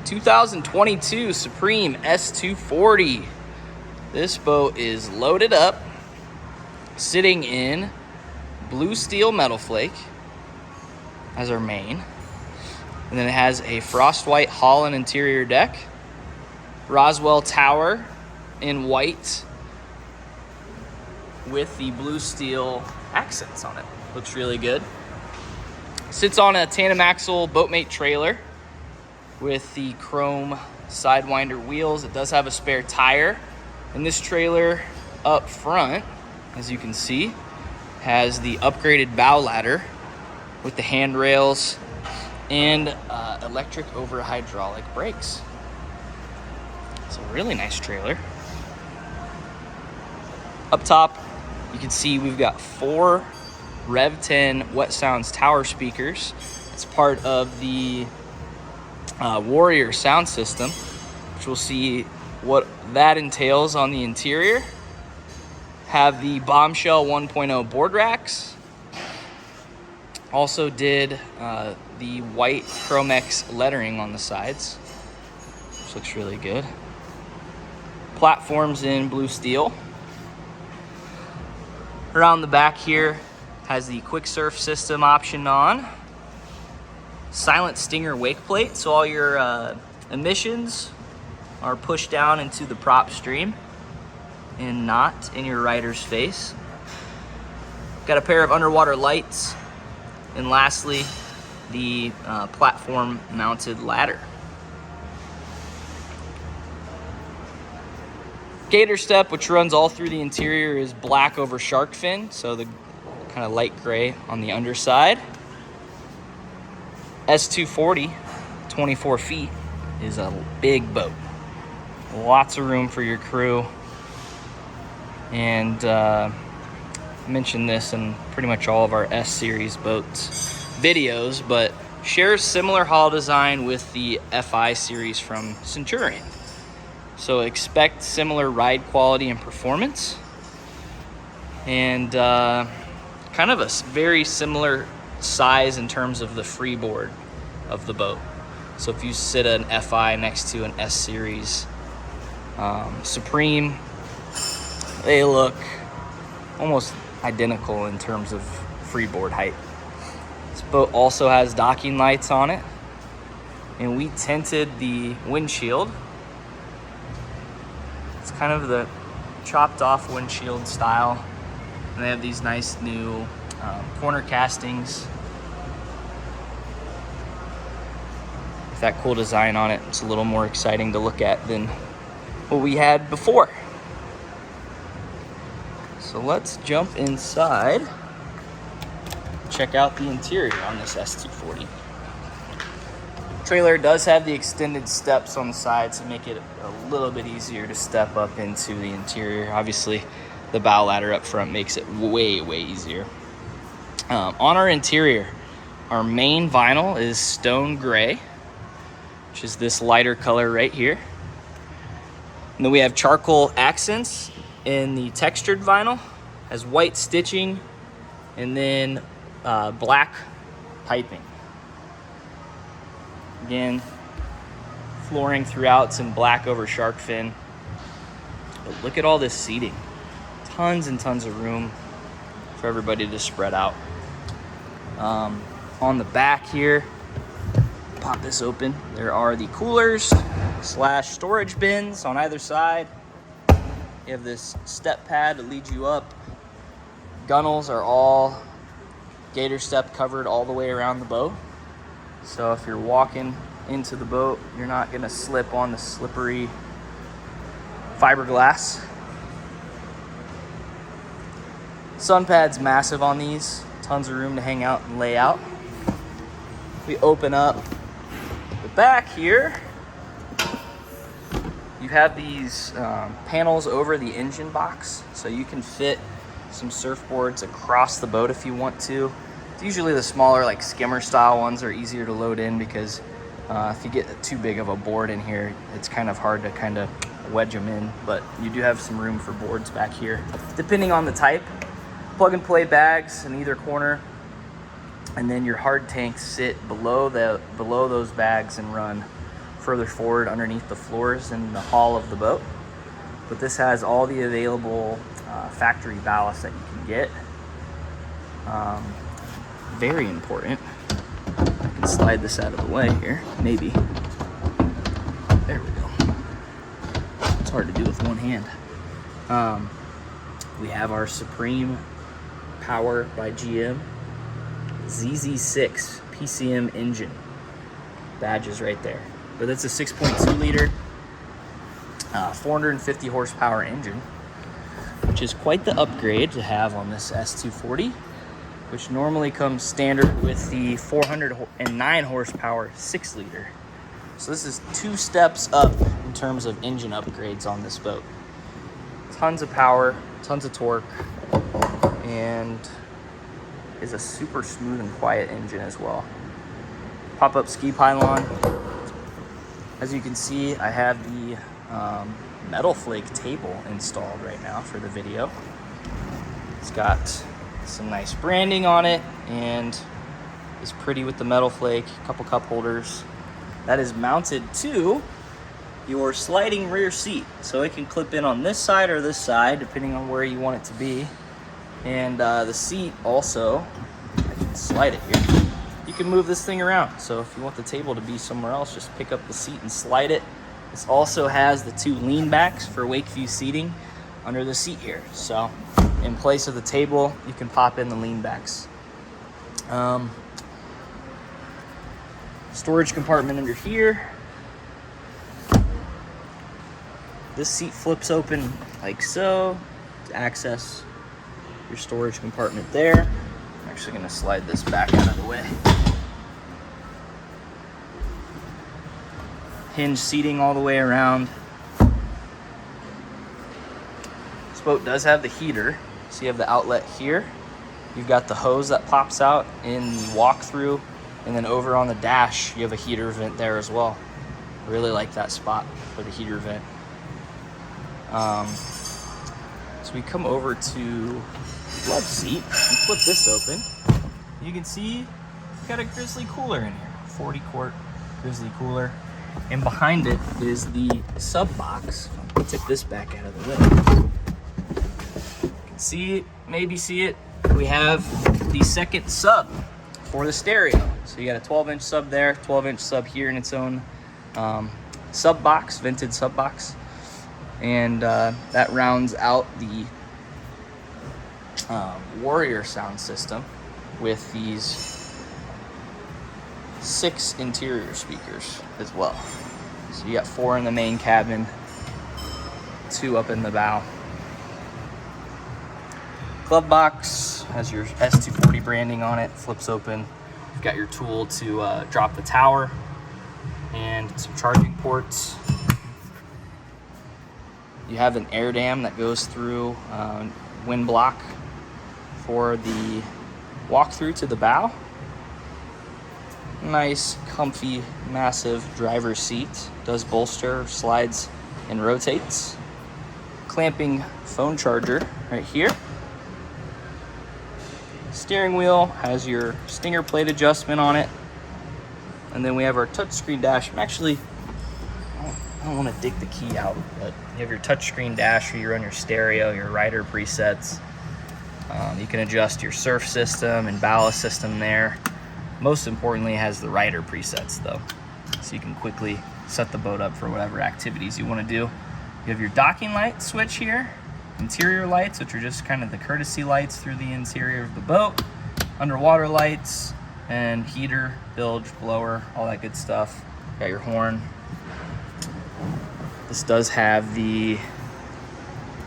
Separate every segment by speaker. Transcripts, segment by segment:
Speaker 1: 2022 Supreme S240. This boat is loaded up, sitting in blue steel metal flake as our main. And then it has a frost white Holland interior deck, Roswell tower in white with the blue steel accents on it. Looks really good. Sits on a tandem axle boatmate trailer with the chrome sidewinder wheels. It does have a spare tire. And this trailer up front, as you can see, has the upgraded bow ladder with the handrails and electric over hydraulic brakes. It's a really nice trailer. Up top, you can see we've got 4 Rev 10 Wet Sounds tower speakers. It's part of the Warrior sound system, which we'll see what that entails on the interior. Have the Bombshell 1.0 board racks. Also did the white Chromex lettering on the sides, which looks really good. Platforms in blue steel. Around the back here has the quick surf system option on. Silent Stinger wake plate, so all your emissions are pushed down into the prop stream and not in your rider's face. Got a pair of underwater lights, and lastly, the platform mounted ladder. Gator step, which runs all through the interior, is black over shark fin, so the kind of light gray on the underside. S240, 24 feet, is a big boat. Lots of room for your crew. And I mentioned this in pretty much all of our S-Series boats videos, but shares similar hull design with the FI series from Centurion. So expect similar ride quality and performance. And kind of a very similar size in terms of the freeboard of the boat. So if you sit an FI next to an S series Supreme, they look almost identical in terms of freeboard height. This boat also has docking lights on it, and we tinted the windshield. It's kind of the chopped off windshield style, and they have these nice new corner castings with that cool design on it. It's a little more exciting to look at than what we had before. So let's jump inside, check out the interior on this S240. Trailer does have the extended steps on the side to make it a little bit easier to step up into the interior. Obviously, the bow ladder up front makes it way easier. On our interior, our main vinyl is stone gray, which is this lighter color right here. And then we have charcoal accents in the textured vinyl, has white stitching, and then black piping. Again, flooring throughout, it's in black over shark fin. But look at all this seating. Tons and tons of room for everybody to spread out. On the back here, pop this open, there are the coolers / storage bins on either side. You have this step pad to lead you up. Gunnels are all gator step covered all the way around the boat. So if you're walking into the boat, you're not gonna slip on the slippery fiberglass. Sun pad's massive on these. Tons of room to hang out and lay out. We open up the back here. You have these panels over the engine box, so you can fit some surfboards across the boat if you want to. Usually the smaller, like skimmer style ones, are easier to load in because if you get too big of a board in here, it's kind of hard to kind of wedge them in. But you do have some room for boards back here, depending on the type. Plug and play bags in either corner, and then your hard tanks sit below those bags and run further forward underneath the floors in the hull of the boat. But this has all the available factory ballast that you can get. Very important. I can slide this out of the way here, maybe. There we go. It's hard to do with one hand. We have our Supreme Power by GM ZZ6 PCM engine. Badges right there. But that's a 6.2 liter, 450 horsepower engine, which is quite the upgrade to have on this S240, which normally comes standard with the 409 horsepower 6 liter. So this is 2 steps up in terms of engine upgrades on this boat. Tons of power, tons of torque, and is a super smooth and quiet engine as well. Pop-up ski pylon. As you can see, I have the metal flake table installed right now for the video. It's got some nice branding on it and is pretty with the metal flake, a couple cup holders. That is mounted to your sliding rear seat, so it can clip in on this side or this side depending on where you want it to be. And the seat also, I can slide it here. You can move this thing around, so if you want the table to be somewhere else, just pick up the seat and slide it. This also has the 2 lean backs for wake view seating under the seat here, so in place of the table you can pop in the lean backs. Storage compartment under here. This seat flips open like so to access your storage compartment there. I'm actually going to slide this back out of the way. Hinge seating all the way around. This boat does have the heater, so you have the outlet here. You've got the hose that pops out in the walk-through, and then over on the dash you have a heater vent there as well. I really like that spot for the heater vent. So we come over to love seat and flip this open. You can see we've got a Grizzly cooler in here, 40 quart Grizzly cooler. And behind it is the sub box. I'll tip this back out of the way. You can see it, maybe see it. We have the second sub for the stereo. So you got a 12-inch sub there, 12-inch sub here in its own sub box, vented sub box. And that rounds out the Warrior sound system with these 6 interior speakers as well. So you got 4 in the main cabin, 2 up in the bow. Glove box has your S240 branding on it, flips open. You've got your tool to drop the tower and some charging ports. You have an air dam that goes through wind block for the walk-through to the bow. Nice, comfy, massive driver's seat. Does bolster, slides, and rotates. Clamping phone charger right here. Steering wheel has your stinger plate adjustment on it. And then we have our touchscreen dash. I don't want to dig the key out, but you have your touchscreen dash where you run your stereo, your rider presets. You can adjust your surf system and ballast system there. Most importantly, it has the rider presets though, so you can quickly set the boat up for whatever activities you want to do. You have your docking light switch here, interior lights, which are just kind of the courtesy lights through the interior of the boat, underwater lights, and heater, bilge, blower, all that good stuff. Got your horn. This does have the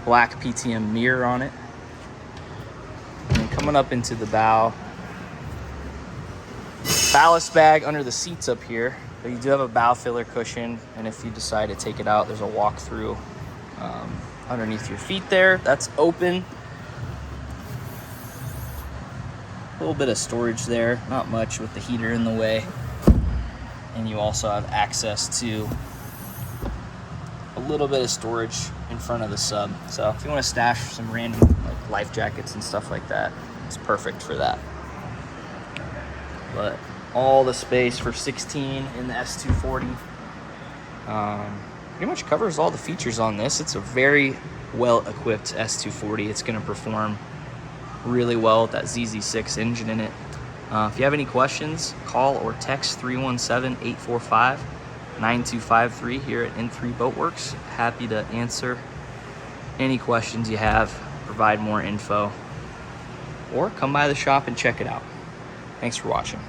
Speaker 1: black PTM mirror on it. And then coming up into the bow, ballast bag under the seats up here, but you do have a bow filler cushion, and if you decide to take it out, there's a walk-through underneath your feet there. That's open. A little bit of storage there, not much with the heater in the way. And you also have access to a little bit of storage in front of the sub. So if you want to stash some random like life jackets and stuff like that, it's perfect for that. But all the space for 16 in the S240. Pretty much covers all the features on this. It's a very well-equipped S240. It's going to perform really well with that ZZ6 engine in it. If you have any questions, call or text 317-845-9253 here at N3 Boatworks. Happy to answer any questions you have, provide more info, or come by the shop and check it out. Thanks for watching.